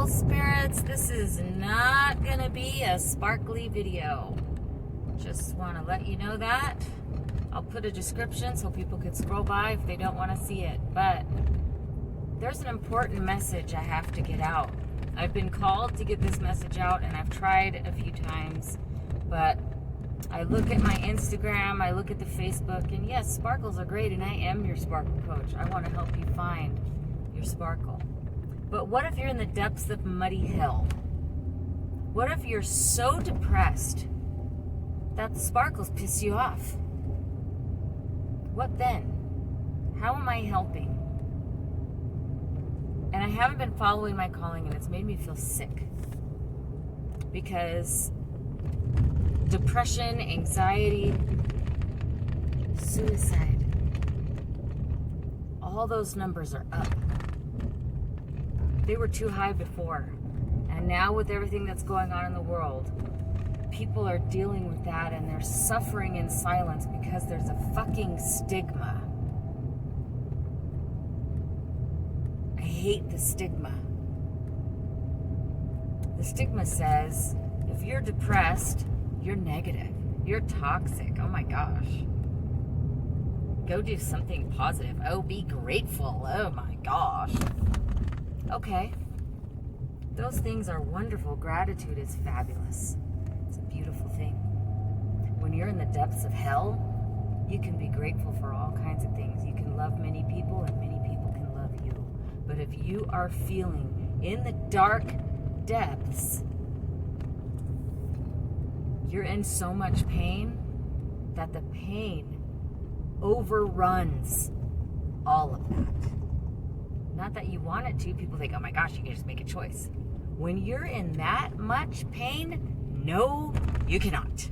Sparkle spirits, this is not gonna be a sparkly video. Just want to let you know that. I'll put a description so people can scroll by if they don't want to see it. But there's an important message I have to get out. I've been called to get this message out, and I've tried a few times, but I look at my Instagram, I look at the Facebook, and yes, sparkles are great, and I am your sparkle coach. I want to help you find your sparkle. But what if you're in the depths of muddy hell? What if you're so depressed that the sparkles piss you off? What then? How am I helping? And I haven't been following my calling, and it's made me feel sick. Because depression, anxiety, suicide, all those numbers are up. They were too high before. And now with everything that's going on in the world, people are dealing with that, and they're suffering in silence because there's a fucking stigma. I hate the stigma. The stigma says, if you're depressed, you're negative. You're toxic. Oh my gosh. Go do something positive. Oh, be grateful. Oh my gosh. Okay. Those things are wonderful. Gratitude is fabulous. It's a beautiful thing. When you're in the depths of hell, you can be grateful for all kinds of things. You can love many people, and many people can love you. But if you are feeling in the dark depths, you're in so much pain that the pain overruns all of that. Not that you want it to. People think, oh my gosh, you can just make a choice. When you're in that much pain, no, you cannot.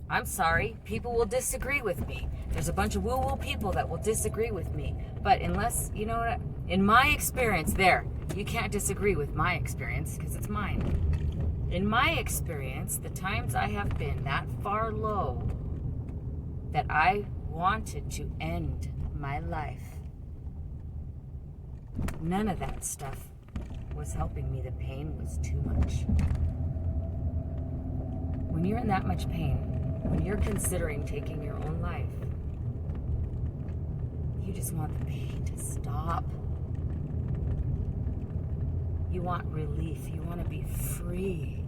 I'm sorry, people will disagree with me. There's a bunch of woo-woo people that will disagree with me. But unless, you know what, in my experience, you can't disagree with my experience because it's mine. In my experience, the times I have been that far low that I wanted to end my life, none of that stuff was helping me. The pain was too much. When you're in that much pain, when you're considering taking your own life, you just want the pain to stop. You want relief. You want to be free.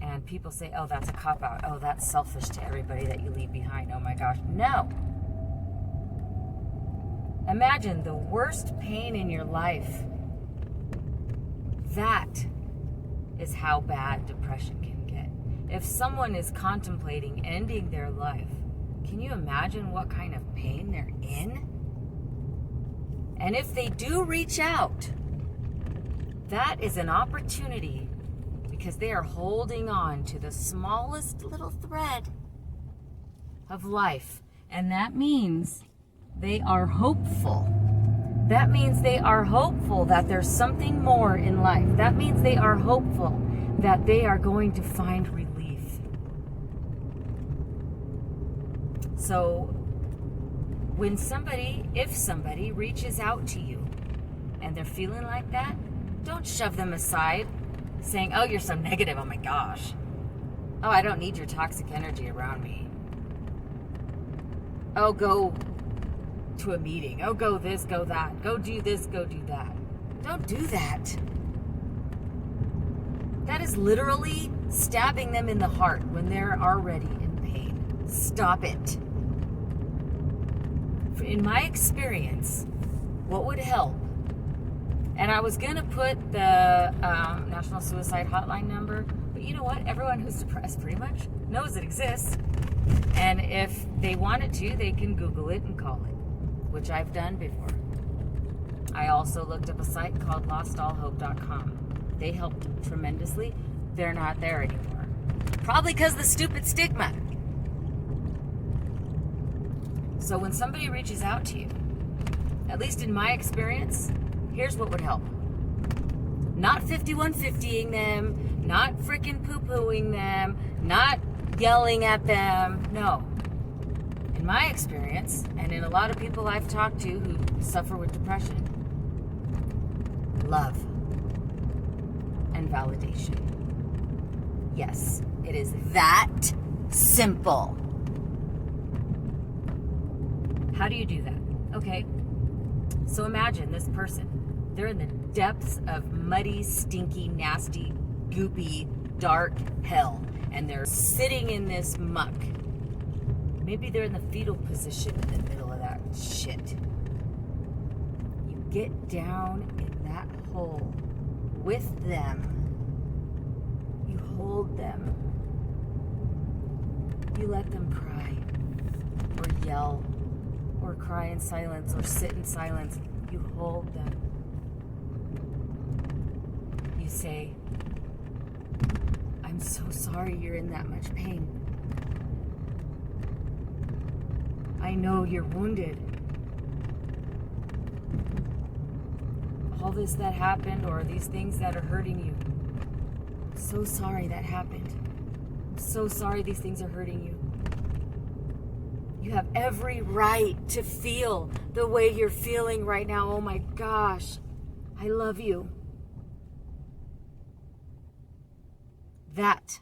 And people say, oh, that's a cop-out. Oh, that's selfish to everybody that you leave behind. Oh my gosh. No. Imagine the worst pain in your life. That is how bad depression can get. If someone is contemplating ending their life, can you imagine what kind of pain they're in? And if they do reach out, that is an opportunity, because they are holding on to the smallest little thread of life. And that means they are hopeful. That means they are hopeful that there's something more in life. That means they are hopeful that they are going to find relief. So when if somebody reaches out to you and they're feeling like that, don't shove them aside saying, oh, you're so negative. Oh my gosh. Oh, I don't need your toxic energy around me. Oh, go to a meeting. Oh, go this, go that. Go do this, go do that. Don't do that. That is literally stabbing them in the heart when they're already in pain. Stop it. In my experience, what would help, and I was going to put the National Suicide Hotline number, but you know what? Everyone who's depressed pretty much knows it exists. And if they wanted to, they can Google it and call it, which I've done before. I also looked up a site called lostallhope.com. They helped tremendously. They're not there anymore. Probably because of the stupid stigma. So when somebody reaches out to you, at least in my experience, here's what would help. Not 5150ing them, not freaking poo-pooing them, not yelling at them. No. In in my experience, and in a lot of people I've talked to who suffer with depression, love and validation. Yes, it is that simple. How do you do that? Okay, so imagine this person. They're in the depths of muddy, stinky, nasty, goopy, dark hell, and they're sitting in this muck. Maybe they're in the fetal position in the middle of that shit. You get down in that hole with them. You hold them. You let them cry or yell or cry in silence or sit in silence. You hold them. You say, I'm so sorry you're in that much pain. I know you're wounded. All this that happened, or these things that are hurting you. I'm so sorry that happened. I'm so sorry these things are hurting you. You have every right to feel the way you're feeling right now. Oh my gosh, I love you. That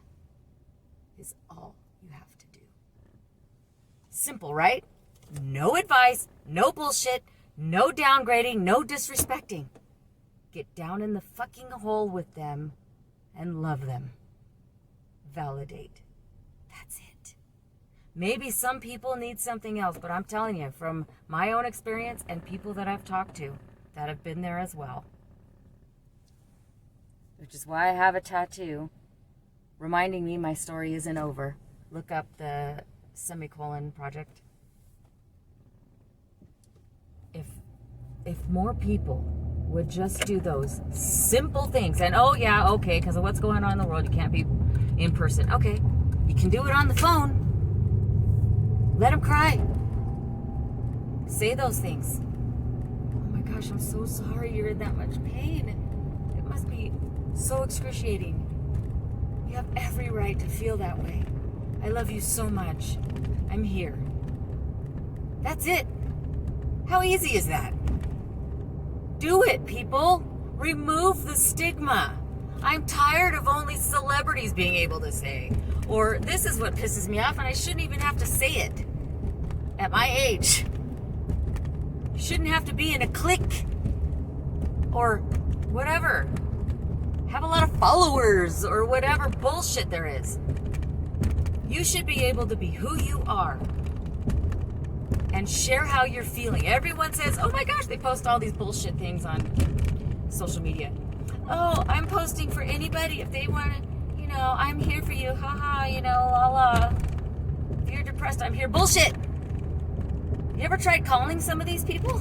is all you have to do. Simple, right? No advice, no bullshit, no downgrading, no disrespecting. Get down in the fucking hole with them and love them. Validate. That's it. Maybe some people need something else, but I'm telling you, from my own experience and people that I've talked to that have been there as well, which is why I have a tattoo reminding me my story isn't over. Look up the semicolon project. If more people would just do those simple things, and oh yeah, okay, because of what's going on in the world, you can't be in person. Okay, you can do it on the phone. Let them cry. Say those things. Oh my gosh, I'm so sorry you're in that much pain. It must be so excruciating. You have every right to feel that way. I love you so much. I'm here. That's it. How easy is that? Do it, people. Remove the stigma. I'm tired of only celebrities being able to say, or this is what pisses me off, and I shouldn't even have to say it at my age. You shouldn't have to be in a clique or whatever. Have a lot of followers or whatever bullshit there is. You should be able to be who you are and share how you're feeling. Everyone says, oh my gosh, they post all these bullshit things on social media. Oh, I'm posting for anybody if they want to, I'm here for you. Haha, la la. If you're depressed, I'm here. Bullshit. You ever tried calling some of these people?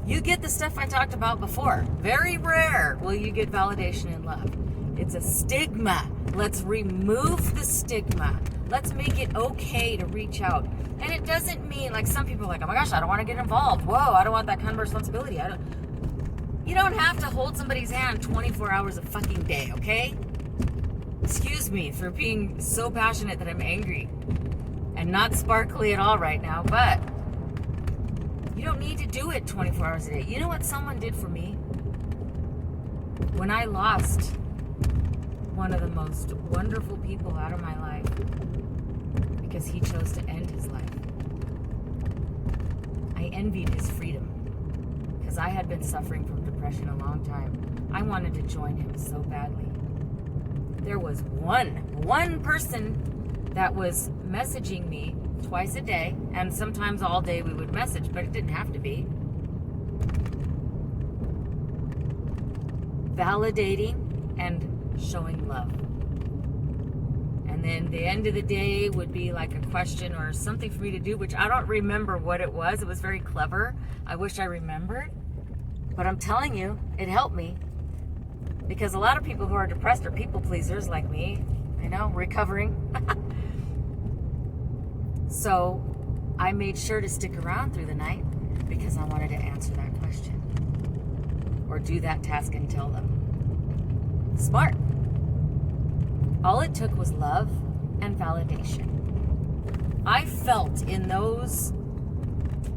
You get the stuff I talked about before. Very rare will you get validation and love. It's a stigma. Let's remove the stigma. Let's make it okay to reach out. And it doesn't mean, like some people are like, oh my gosh, I don't want to get involved. Whoa, I don't want that kind of responsibility. You don't have to hold somebody's hand 24 hours a fucking day, okay? Excuse me for being so passionate that I'm angry and not sparkly at all right now, but you don't need to do it 24 hours a day. You know what someone did for me? When I lost one of the most wonderful people out of my life because he chose to end his life, I envied his freedom because I had been suffering from depression a long time. I wanted to join him so badly. There was one person that was messaging me twice a day, and sometimes all day we would message, but it didn't have to be. Validating and showing love. And then the end of the day would be like a question or something for me to do, which I don't remember what it was. It was very clever. I wish I remembered. But I'm telling you, it helped me. Because a lot of people who are depressed are people pleasers like me. I know, recovering. So I made sure to stick around through the night because I wanted to answer that question or do that task and tell them. Smart. All it took was love and validation. I felt in those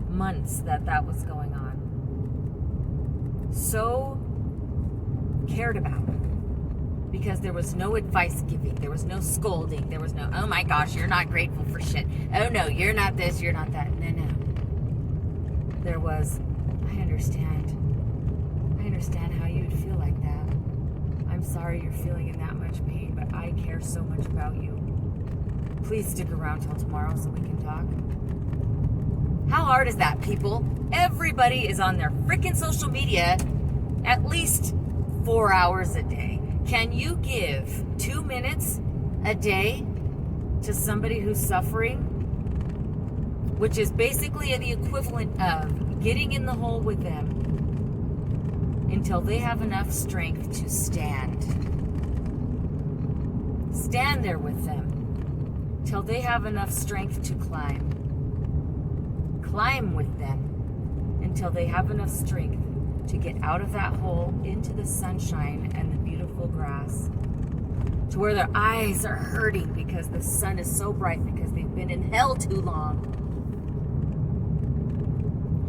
months that was going on so cared about, because there was no advice giving, there was no scolding, there was no, oh my gosh, you're not grateful for shit, oh no, you're not this, you're not that. No. There was, I understand how you'd feel like that. I'm sorry you're feeling in that much pain, but I care so much about you. Please stick around till tomorrow so we can talk. How hard is that, people? Everybody is on their freaking social media at least 4 hours a day. Can you give 2 minutes a day to somebody who's suffering? Which is basically the equivalent of getting in the hole with them until they have enough strength to stand. Stand there with them till they have enough strength to climb. Climb with them until they have enough strength to get out of that hole into the sunshine and the beautiful grass, to where their eyes are hurting because the sun is so bright because they've been in hell too long.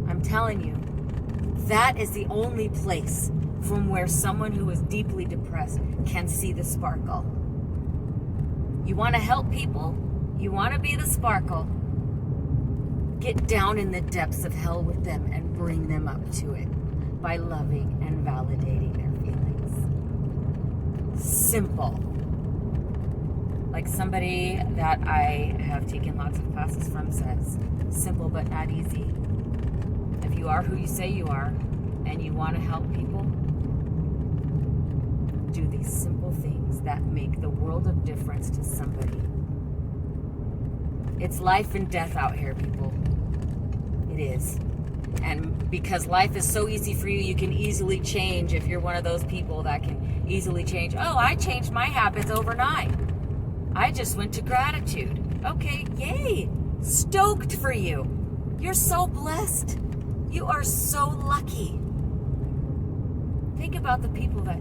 I'm telling you, that is the only place from where someone who is deeply depressed can see the sparkle. You want to help people? You want to be the sparkle? Get down in the depths of hell with them and bring them up to it by loving and validating their feelings. Simple. Like somebody that I have taken lots of classes from says, simple but not easy. If you are who you say you are and you want to help people, do these simple things that make the world of difference to somebody. It's life and death out here, people. It is. And because life is so easy for you, you can easily change. If you're one of those people that can easily change. Oh, I changed my habits overnight. I just went to gratitude. Okay, yay. Stoked for you. You're so blessed. You are so lucky. Think about the people that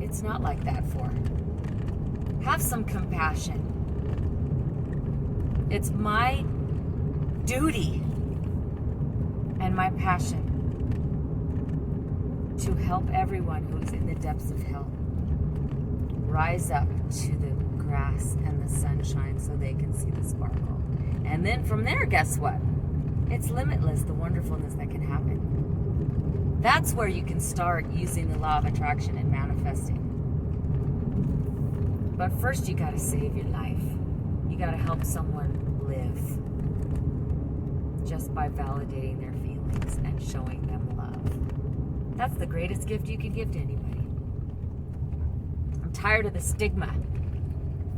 it's not like that for. Have some compassion. It's my duty and my passion to help everyone who's in the depths of hell rise up to the grass and the sunshine so they can see the sparkle. And then from there, guess what? It's limitless, the wonderfulness that can happen. That's where you can start using the law of attraction and manifesting. But first, you gotta save your life. You gotta help someone live just by validating their feelings and showing them love. That's the greatest gift you can give to anybody. I'm tired of the stigma.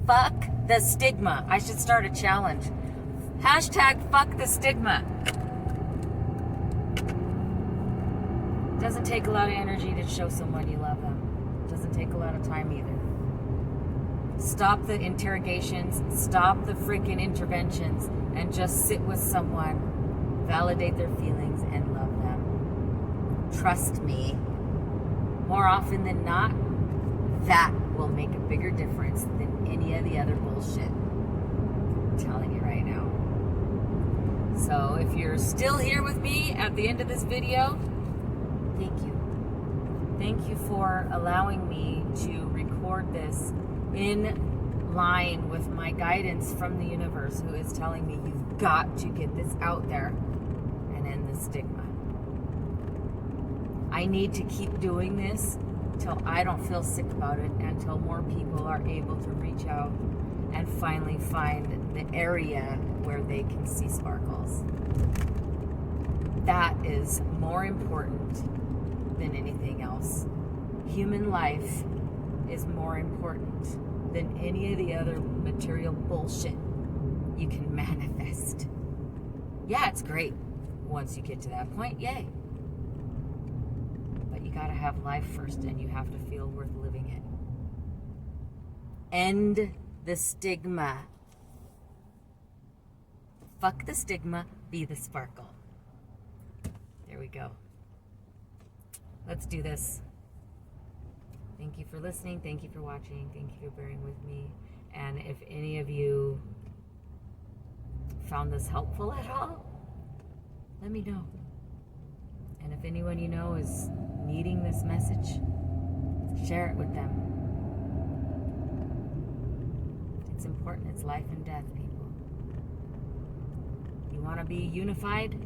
Fuck the stigma. I should start a challenge. Hashtag fuck the stigma. Doesn't take a lot of energy to show someone you love them. Doesn't take a lot of time either. Stop the interrogations, stop the freaking interventions, and just sit with someone, validate their feelings, and love them. Trust me, more often than not, that will make a bigger difference than any of the other bullshit. I'm telling you right now. So if you're still here with me at the end of this video, thank you. Thank you for allowing me to record this in line with my guidance from the universe, who is telling me you've got to get this out there and end the stigma. I need to keep doing this till I don't feel sick about it, and till more people are able to reach out and finally find the area where they can see sparkles. That is more important than anything else. Human life is more important than any of the other material bullshit you can manifest. Yeah, it's great once you get to that point, yay. But you gotta have life first, and you have to feel worth living it. End the stigma. Fuck the stigma, be the sparkle. There we go. Let's do this. Thank you for listening. Thank you for watching. Thank you for bearing with me. And if any of you found this helpful at all, let me know. And if anyone you know is needing this message, share it with them. It's important. It's life and death, people. You want to be unified?